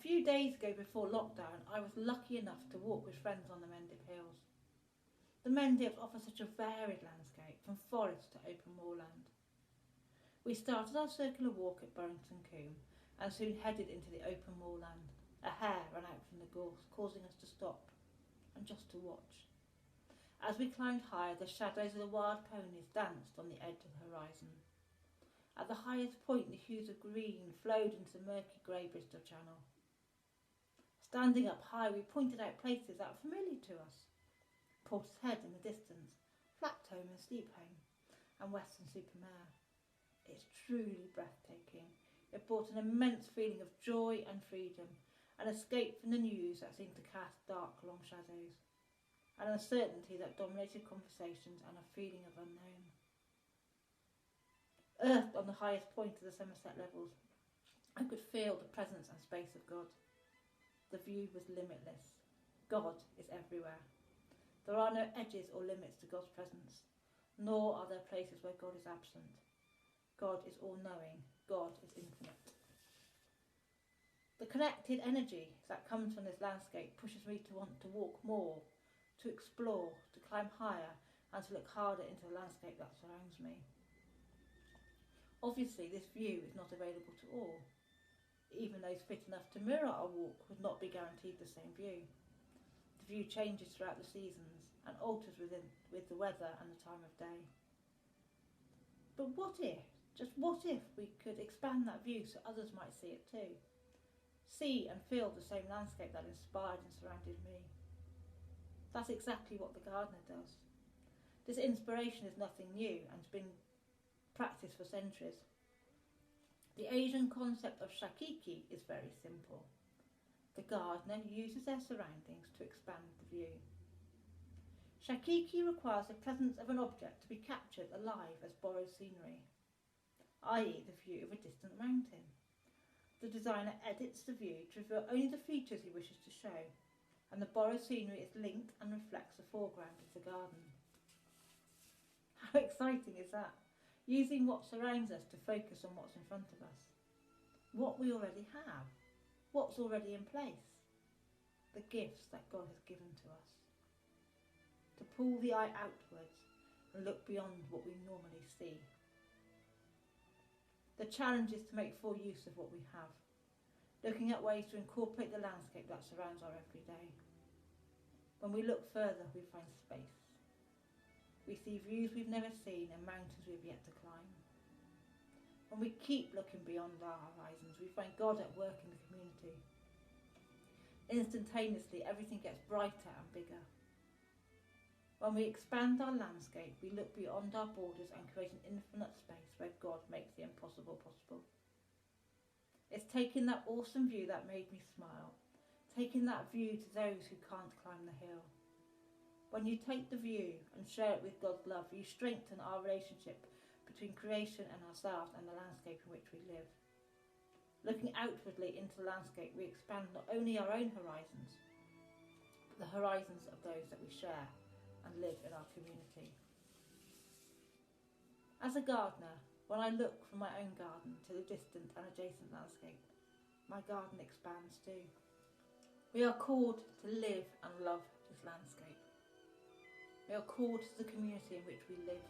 few days ago before lockdown, I was lucky enough to walk with friends on the Mendip Hills. The Mendips offer such a varied landscape, from forest to open moorland. We started our circular walk at Burrington Combe and soon headed into the open moorland. A hare ran out from the gorse, causing us to stop and just to watch. As we climbed higher, the shadows of the wild ponies danced on the edge of the horizon. At the highest point, the hues of green flowed into the murky grey Bristol Channel. Standing up high, we pointed out places that were familiar to us. Porter's Head in the distance, Flaptome and Steephome, and Weston-super-Mare. It's truly breathtaking. It brought an immense feeling of joy and freedom, an escape from the news that seemed to cast dark, long shadows, an uncertainty that dominated conversations, and a feeling of unknown. Earthed on the highest point of the Somerset levels, I could feel the presence and space of God. The view was limitless. God is everywhere. There are no edges or limits to God's presence, nor are there places where God is absent. God is all-knowing. God is infinite. The connected energy that comes from this landscape pushes me to want to walk more, to explore, to climb higher, and to look harder into the landscape that surrounds me. Obviously, this view is not available to all. Even those fit enough to mirror our walk would not be guaranteed the same view. The view changes throughout the seasons and alters with the weather and the time of day. But what if, just what if, we could expand that view so others might see it too? See and feel the same landscape that inspired and surrounded me. That's exactly what the gardener does. This inspiration is nothing new and has been practiced for centuries. The Asian concept of Shakkei is very simple. The gardener uses their surroundings to expand the view. Shakkei requires the presence of an object to be captured alive as borrowed scenery, i.e. the view of a distant mountain. The designer edits the view to reveal only the features he wishes to show, and the borrowed scenery is linked and reflects the foreground of the garden. How exciting is that? Using what surrounds us to focus on what's in front of us. What we already have. What's already in place. The gifts that God has given to us. To pull the eye outwards and look beyond what we normally see. The challenge is to make full use of what we have. Looking at ways to incorporate the landscape that surrounds our everyday. When we look further, we find space. We see views we've never seen and mountains we've yet to climb. When we keep looking beyond our horizons, we find God at work in the community. Instantaneously, everything gets brighter and bigger. When we expand our landscape, we look beyond our borders and create an infinite space where God makes the impossible possible. It's taking that awesome view that made me smile, taking that view to those who can't climb the hill. When you take the view and share it with God's love, you strengthen our relationship between creation and ourselves and the landscape in which we live. Looking outwardly into the landscape, we expand not only our own horizons, but the horizons of those that we share and live in our community. As a gardener, when I look from my own garden to the distant and adjacent landscape, my garden expands too. We are called to live and love this landscape. We are called to the community in which we live.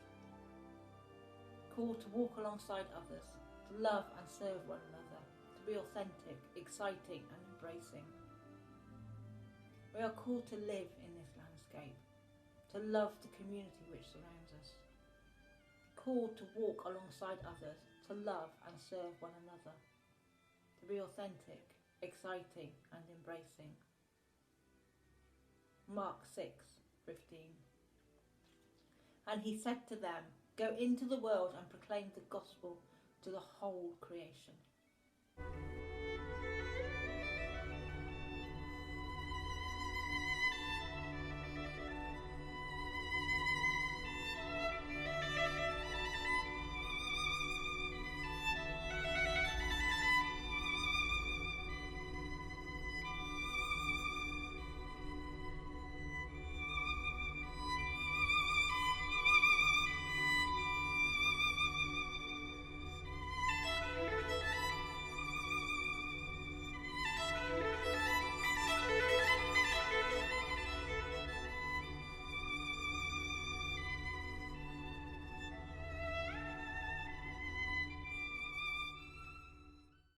Called to walk alongside others, to love and serve one another, to be authentic, exciting and embracing. We are called to live in this landscape, to love the community which surrounds us. Called to walk alongside others, to love and serve one another, to be authentic, exciting and embracing. Mark 6:15. And he said to them, "Go into the world and proclaim the gospel to the whole creation."